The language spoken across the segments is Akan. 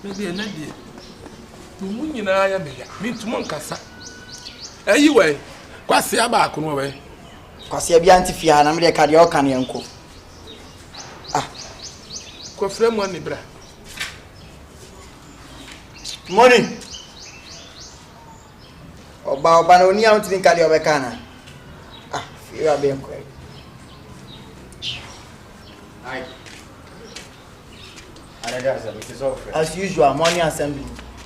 maybe an idea. You know, I am mean to Moncassa. Anyway, what's the aback away? Because you're Biantifia and I'm the Cadiocan uncle. Ah, Quafre money, bra. Money. About Banonia to the Cadiobacana. Ah, you are being quick. As usual, morning assembly.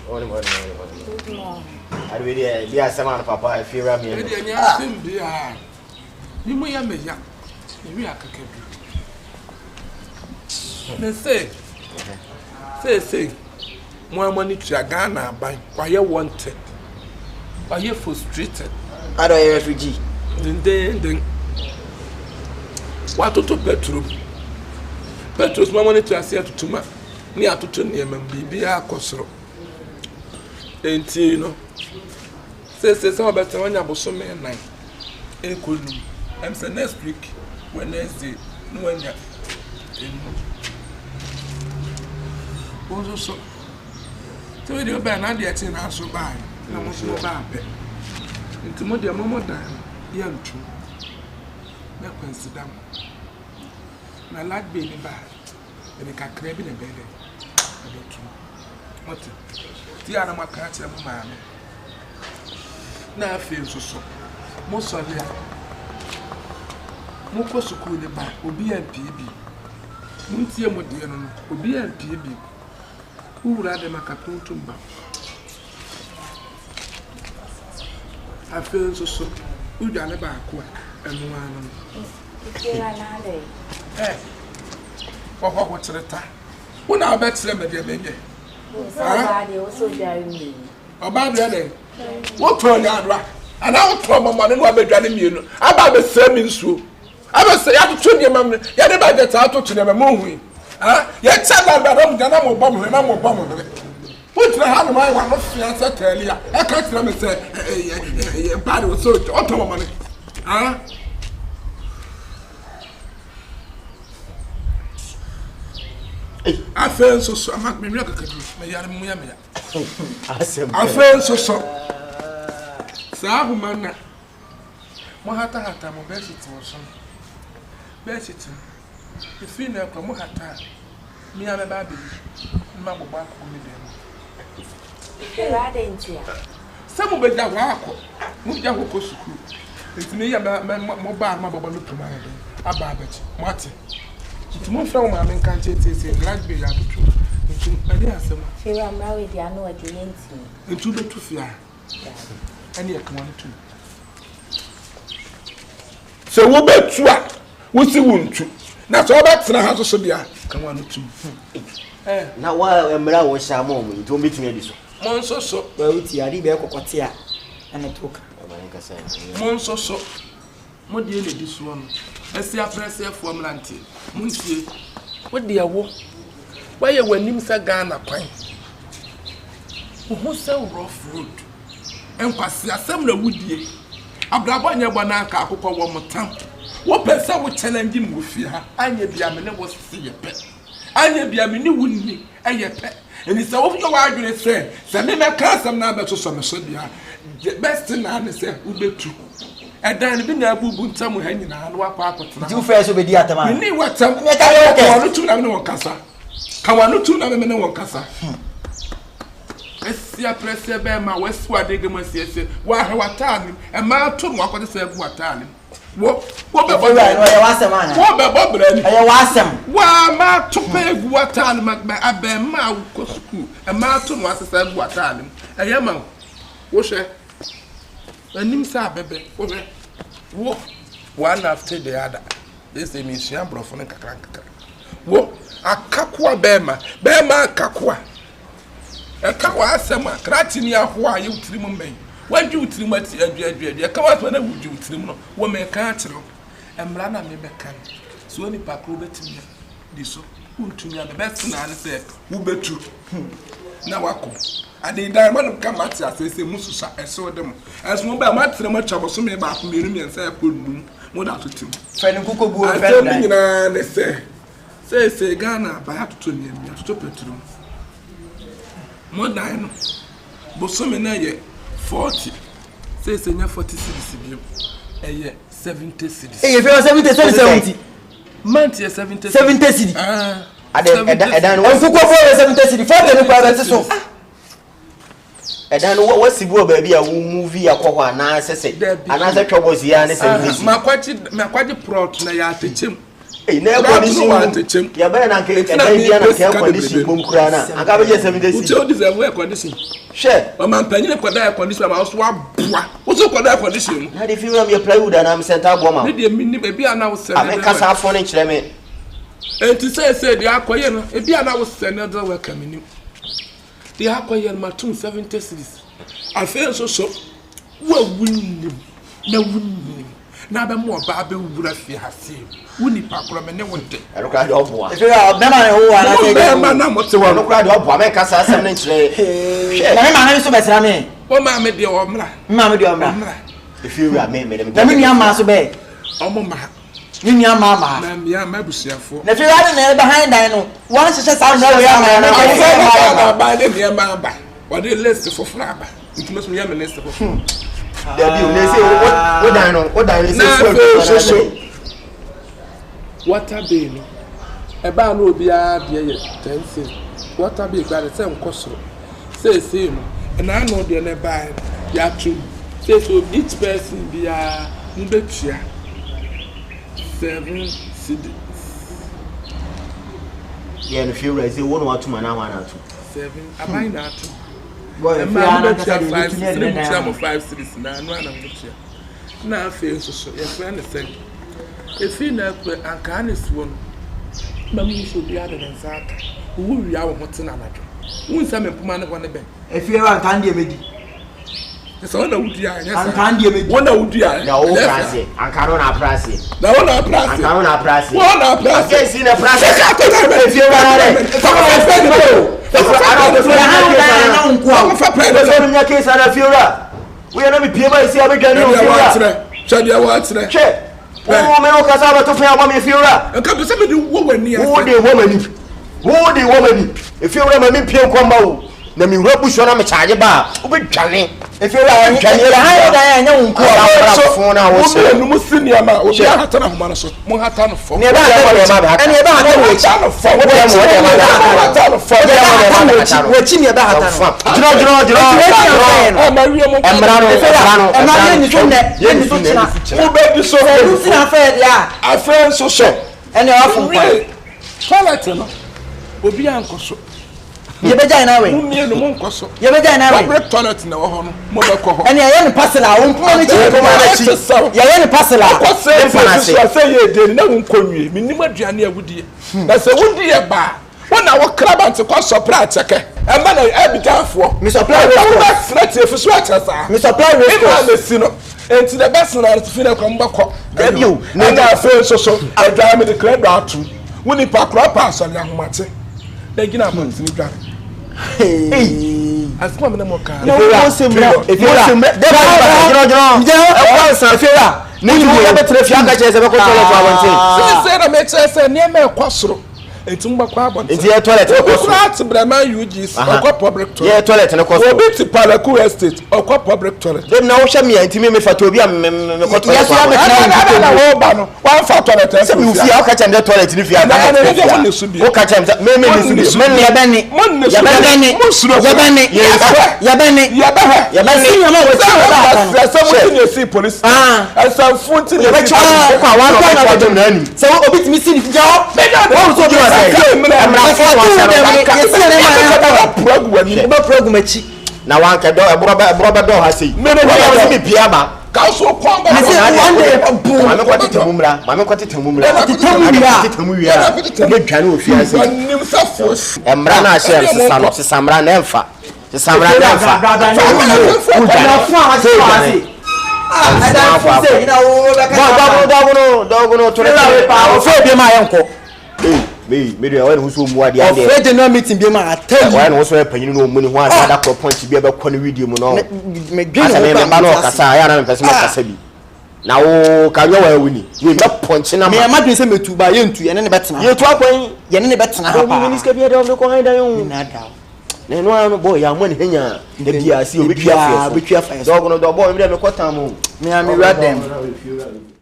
Good morning. I really be a man, Papa. I feel me. You may have made young. We are say, more money to Ghana by why you wanted. Why you frustrated? I don't have refugee. Then. What to petrol? Petrol's more money to assess to Tuma. Near to Tunium and be a cosro. Ain't you know? Says how about the one about so many night. I'm saying next week, Wednesday, no one yet. Also, so we do a bad idea to answer by. No more so bad. Into Modia Momo Dime, young true. That can sit down. My lad being bad, and they can crab in a bed. What? The animal can't tell man. Now I feel so. Most of them. Moko school the back, Obi and PB. Muntia Modiano, Obi and PB. Who rather make a tumba? I feel so. Who done about and one. Eh, what's the time? When I bet them, baby. About the what turn out? And I'll throw my money while they're you know. About the same in school. I must say, I have to tell you, mamma, you never get out to them moving. Ah, yet tell them that I'm bomb and I'm a bomb. Put the hand of my one of fiance tell you. I can't tell me say, bad was so auto money. Ah, I feel so. I'm not me. I feel so. Sabu mana. Mohata hata mo best it was some. Best it. If you know from Mohata, me and my baby, Mamma back with them. Some of the Wako, Muja Woko school. It's me about my mobile, my Baba look to my head. A babbage, Martin. It's more from my men can't say, glad be out of truth. I dare some. Fear I'm married, I know at the end. And to the truth, yeah. And yet, come on, too. So, we bet you are. We see one too. That's all that's in the house of Sodia. Come on, too. Now, while I'm around with some moment, don't meet me this. Monso so. Well, it's a Ribeco Cotia and a talk. Monso so. What do you need this one? Let's see a press here for Lanty. Monsieur, what do you want? Why you when him say Ghana pint? Who sell rough road? And pass the assembly wood ye. Abrabanya banaka, who call one more time. What person would challenge him with fear? I may be a man was see a pet. I may be a mini wouldn't me, and your pet. And it's all your argument say, send me my class some number to some Sodia. The best thing I say would be true. And then been a boo boon time hanging on what papa. You first will be the other man. You need what some two no casa. Come on, two no casa. Let's see a press a bear my westward digger, say, what time, and my tongue walk on the same what time. What was a man? What about Bob? I was some. Why, my to pay what time, I bear my school, and my tongue was the same what time. I am a wash it. And him say, baby, what? One after the other. This is Miss Yambro from the Kakranka. What? A kakwa bema kakwa. A kakwa asema, Kratinia, who are you trim me? When you trim at the come out when I would you trim, woman can't tell. And Brana may be can. So any pack will bet me. This who to me the best thing I say, who bet you. Now I come. And the diamond come at us, they say, Musa, I saw them. As no by much much of so many back me and say, I couldn't more out to him. Friend Coco, they say, Ghana, by have to me, stop it. More than Bosome na ye 40. Say senya 40 cedis bio. 70 cedis. If you are 70. Month ye 70 cedis. Edan what 70 cedis. 40 no private so. Edan what sibu baby a movie akwa na sese. Ana se twobos ya ne 70 cedis. Makwaji prot na ya techem. Na condition ya ba na nke edan bia na ke condition bom kura na aka be 70 cedis. Uche deserve air condition. Share. Mama mpanyine kwada air condition ma so aboa. Uche kwada air condition. Na dey feel am your plywood and am center boma. Ne dey minim e bia na wo sene. Am kasa afo ne kire me. Enti say dey akoye no e bia na wo sene do we kaminim. Dey akoye ma 270 cedis. Afen so wo wunim na wunim. Na be mo ba be wura fi hase. Wuni pakro me ne wonde. E lokra de oboa. If you are be man who are na be man na mo te wo lokra de oboa me kasa asem ne kire. Na me man so besra me. O ma me de o mra. Ma me de o mra. If you are me dem. Na me nia ma so be. Omo ma. Ni nia ma. Na me ya ma busuafo. Na fi wa na behind dan no. One sheshe sound na we ya ma na. Ba de me ma ba. What the list for fraba. It must me ya me list for. There be say what dan no. What dan so. Water bill no. E ba na obi a de ye 10 cents. Water bill gba de say nkoso. Say no. E na no de na ba ya tu. Say so each person be a mbetua 7 cedis. Yeah, no feel right. Say one or two man na one or two. 7. Abai na tu. Boy, if you are not 5 cedis na no na mbetua. Na afi so ye friend say if you na pe anka ne so no ma mu so bi ada den saka wo wia wo hote na najo wo nsa me puma ne wone ben if you are kan die medi so na wudi a nya sa kan die medi wona wudi a na wo prase anka no na prase na wona prase anka no na prase wona prase ke si na prase if you are na so ma fe no na ke sa na fiora we na me pie ba si abedwane o fiora chade wa che o me o kasaba to fa ma fiora nka be se me de wo wani a wo de womani fiora ma me pie nkomba wo na mi wura busho na me charge ba wo be dwane fiora dwane ha da ya nya nko so fo na wo se no musinia ma o ya hata na homa no so mo hata no fo ne ba ha ene ba ha wo chi no fo wo de mo hata no fo wo chi ne ba hata no jiro o ma wi mo emra ni so ne ni so china wo be di so wo si na fe dia afen so so ene ofu kwa toilet no obi ankoso ye be jai na we mumie no monkoso ye be jai na we public toilet na wo ho no mo be ko ho ene ye ni pasela wo mpoma ni chi ye ni pasela ko se say ye de na wo nkonwie minim aduane awudie na se wudie ba wona wo krabant ko supply cheke e ma na abidafo mi supply we ko threat e fusu achasa mi supply we ko na si no enti the best na to feel ko mbako Ebio, na na fe so adwa me declare that woni pa krapa so ya homate na gina amantini dwa asma me na mo ka no wo semra fiora ni wo be tre fia ka che se be ko toilet abonte se na me che se ne me kwasoro enti mbakwa abonte enti ye toilet ko so at brama UGs okwa public toilet ye toilet ne ko so obi ti Palaku estate okwa public toilet dem na wo hwe me enti me fa to obi am me ko toilet na wo ba no wan fa toilet se me ufia o ka chem de toilet ni fia o ka chem me ni su me ni yabani ya mo ni si police asa funti ni be kwa wan kwa dem na ani se obi ti mi si ni fia o wo so bi wa program achi na wan ka do ebroba do ha sei me no me pia ma ka so kwa ba mame kwati temumra be dwane ofia sei nim safos emra na share sesamra na emfa dogo no to me do when who so mu ade ade Fred no meeting be ma tell when who so panyin no mu ni ho asa da point bi e be ko no video mu no me ba no kasa ya na mpese kasa bi na wo ka nyo wa wuni ye me ponchi na ma me ma dwen se metu ba ye ntu ye ne betena ye tu akwan ye ne betena ha pa minister bi e de ko han da yo na da na no ano boy ya money henya da bia si obi twa Obi twa fie so dog no do boy me dem ko tam Me am ready them.